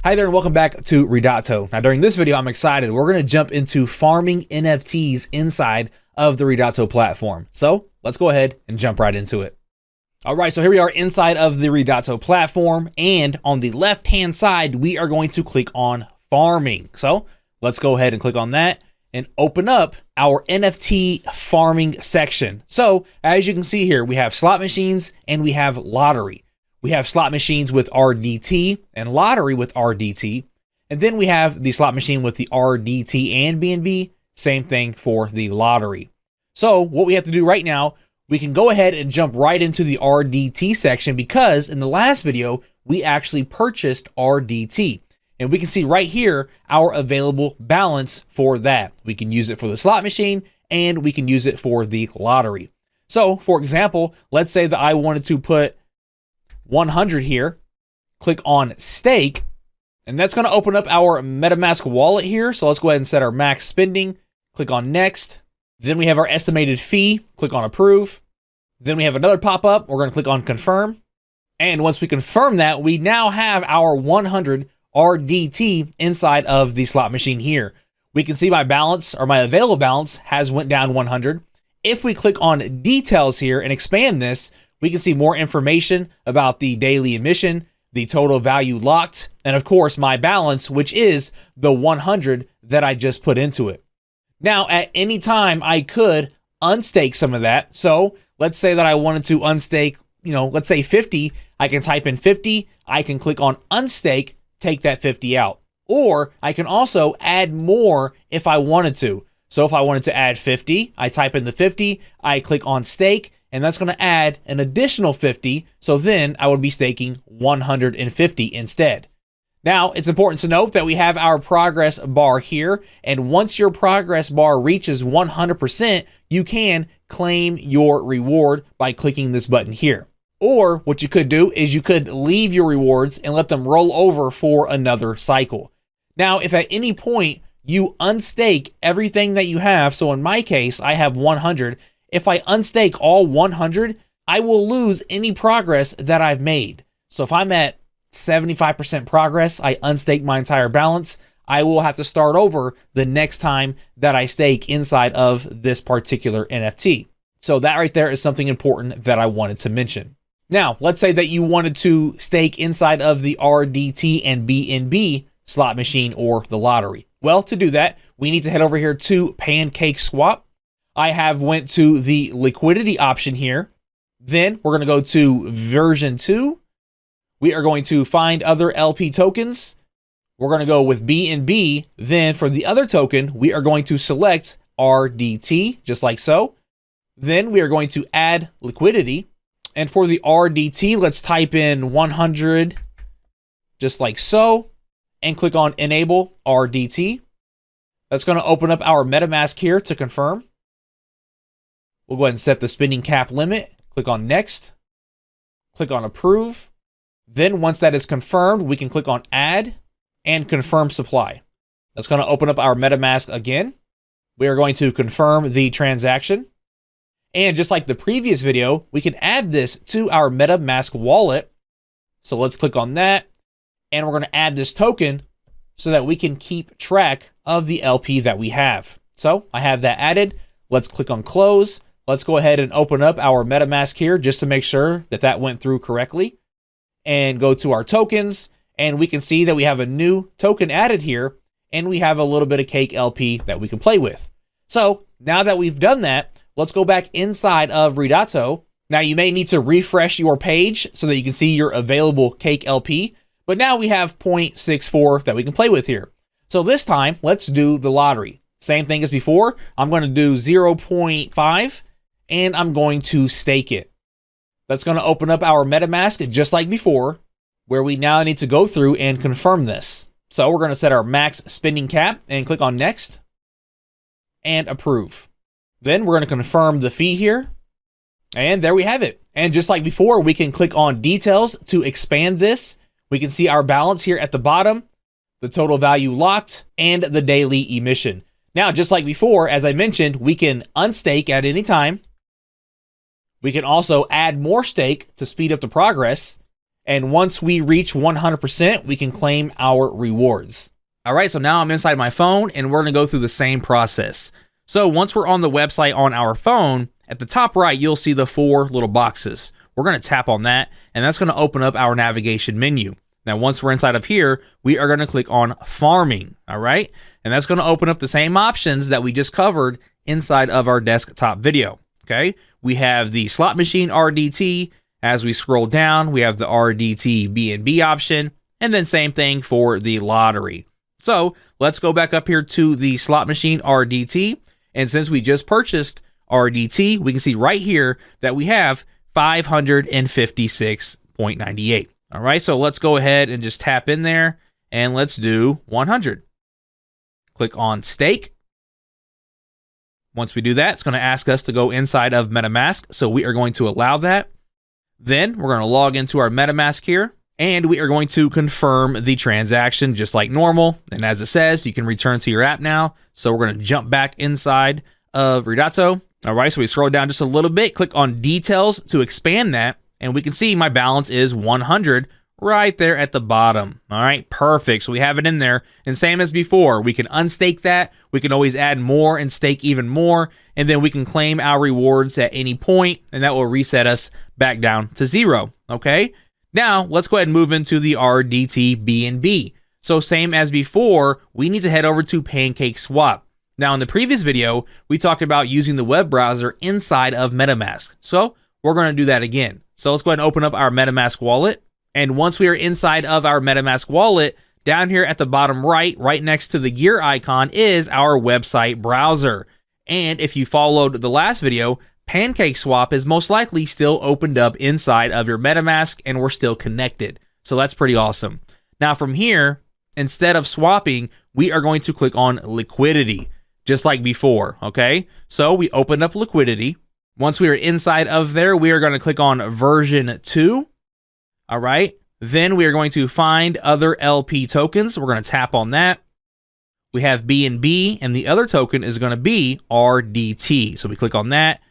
Hi there and welcome back to Ridotto. Now during this video, I'm excited. We're going to jump into farming NFTs inside of the Ridotto platform. So let's go ahead and jump right into it. All right, so here we are inside of the Ridotto platform, and on the left-hand side, we are going to click on farming. So let's go ahead and click on that and open up our NFT farming section. So as you can see here, we have slot machines and we have lottery. We have slot machines with RDT and lottery with RDT. And then we have the slot machine with the RDT and BNB. Same thing for the lottery. So what we have to do right now, we can go ahead and jump right into the RDT section because in the last video, we actually purchased RDT. And we can see right here our available balance for that. We can use it for the slot machine and we can use it for the lottery. So for example, let's say that I wanted to put 100 here, click on stake, and that's going to open up our MetaMask wallet here. So let's go ahead and set our max spending, click on next. Then we have our estimated fee, click on approve. Then we have another pop-up, we're going to click on confirm. And once we confirm that, we now have our 100 RDT inside of the slot machine here. We can see my balance, or my available balance, has went down 100. If we click on details here and expand this, we can see more information about the daily emission, the total value locked, and of course my balance, which is the 100 that I just put into it. Now, at any time, I could unstake some of that. So let's say that I wanted to unstake, let's say 50. I can type in 50. I can click on unstake, take that 50 out. Or I can also add more if I wanted to. So if I wanted to add 50, I type in the 50, I click on stake, and that's going to add an additional 50. So then I would be staking 150 instead. Now, it's important to note that we have our progress bar here. And once your progress bar reaches 100%, you can claim your reward by clicking this button here. Or what you could do is you could leave your rewards and let them roll over for another cycle. Now, if at any point you unstake everything that you have, so in my case, I have 100. If I unstake all 100, I will lose any progress that I've made. So if I'm at 75% progress, I unstake my entire balance, I will have to start over the next time that I stake inside of this particular NFT. So that right there is something important that I wanted to mention. Now, let's say that you wanted to stake inside of the RDT and BNB slot machine or the lottery. Well, to do that, we need to head over here to PancakeSwap. I have went to the liquidity option here. Then we're going to go to version 2. We are going to find other LP tokens. We're going to go with BNB. Then for the other token, we are going to select RDT, just like so. Then we are going to add liquidity. And for the RDT, let's type in 100, just like so, and click on enable RDT. That's going to open up our MetaMask here to confirm. We'll go ahead and set the spending cap limit. Click on next. Click on approve. Then once that is confirmed, we can click on add and confirm supply. That's going to open up our MetaMask again. We are going to confirm the transaction. And just like the previous video, we can add this to our MetaMask wallet. So let's click on that. And we're going to add this token so that we can keep track of the LP that we have. So I have that added. Let's click on close. Let's go ahead and open up our MetaMask here just to make sure that that went through correctly. And go to our tokens. And we can see that we have a new token added here. And we have a little bit of Cake LP that we can play with. So now that we've done that, let's go back inside of Ridotto. Now you may need to refresh your page so that you can see your available Cake LP. But now we have 0.64 that we can play with here. So this time, let's do the lottery. Same thing as before. I'm going to do 0.5 and I'm going to stake it. That's going to open up our MetaMask just like before, where we now need to go through and confirm this. So we're going to set our max spending cap and click on next and approve. Then we're going to confirm the fee here. And there we have it. And just like before, we can click on details to expand this. We can see our balance here at the bottom, the total value locked, and the daily emission. Now, just like before, as I mentioned, we can unstake at any time. We can also add more stake to speed up the progress. And once we reach 100%, we can claim our rewards. All right, so now I'm inside my phone and we're gonna go through the same process. So once we're on the website on our phone, at the top right, you'll see the 4 little boxes. We're gonna tap on that and that's gonna open up our navigation menu. Now, once we're inside of here, we are gonna click on farming, all right? And that's gonna open up the same options that we just covered inside of our desktop video, okay? We have the slot machine RDT. As we scroll down, we have the RDT BNB option, and then same thing for the lottery. So let's go back up here to the slot machine RDT. And since we just purchased RDT, we can see right here that we have 556.98. All right, so let's go ahead and just tap in there and let's do 100. Click on stake. Once we do that, it's going to ask us to go inside of MetaMask. So we are going to allow that. Then we're going to log into our MetaMask here. And we are going to confirm the transaction just like normal. And as it says, you can return to your app now. So we're going to jump back inside of Ridotto. All right, so we scroll down just a little bit, click on details to expand that. And we can see my balance is 100 right there at the bottom. All right, perfect. So we have it in there. And same as before, we can unstake that. We can always add more and stake even more. And then we can claim our rewards at any point, and that will reset us back down to 0. Okay. Now, let's go ahead and move into the RDT BNB. So same as before, we need to head over to PancakeSwap. Now, in the previous video, we talked about using the web browser inside of MetaMask. So we're going to do that again. So let's go ahead and open up our MetaMask wallet. And once we are inside of our MetaMask wallet, down here at the bottom right next to the gear icon is our website browser. And if you followed the last video, PancakeSwap is most likely still opened up inside of your MetaMask and we're still connected. So that's pretty awesome. Now from here, instead of swapping, we are going to click on liquidity, just like before, okay? So we open up liquidity. Once we are inside of there, we are going to click on version 2. All right. Then we are going to find other LP tokens. We're going to tap on that. We have BNB and the other token is going to be RDT. So we click on that.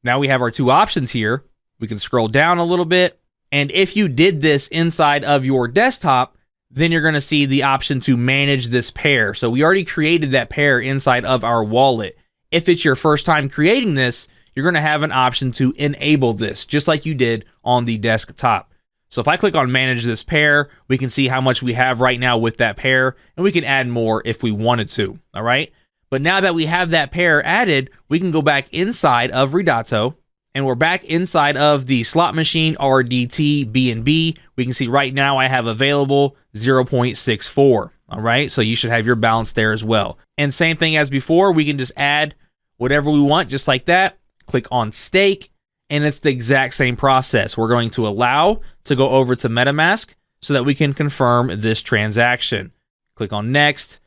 Now we have our 2 options here. We can scroll down a little bit. And if you did this inside of your desktop, then you're going to see the option to manage this pair. So we already created that pair inside of our wallet. If it's your first time creating this, you're going to have an option to enable this, just like you did on the desktop. So if I click on manage this pair, we can see how much we have right now with that pair, and we can add more if we wanted to, all right? But now that we have that pair added, we can go back inside of Ridotto, and we're back inside of the slot machine RDT BNB. We can see right now I have available 0.64, all right? So you should have your balance there as well. And same thing as before, we can just add whatever we want, just like that. Click on stake, and it's the exact same process. We're going to allow to go over to MetaMask so that we can confirm this transaction. Click on next,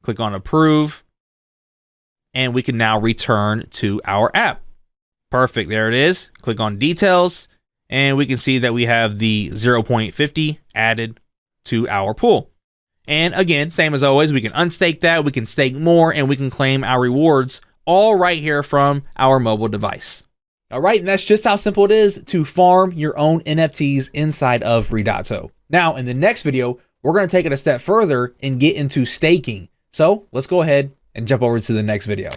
click on approve, and we can now return to our app. Perfect, there it is. Click on details, and we can see that we have the 0.50 added to our pool. And again, same as always, we can unstake that, we can stake more, and we can claim our rewards all right here from our mobile device. All right, and that's just how simple it is to farm your own NFTs inside of Ridotto. Now, in the next video, we're going to take it a step further and get into staking. So let's go ahead and jump over to the next video.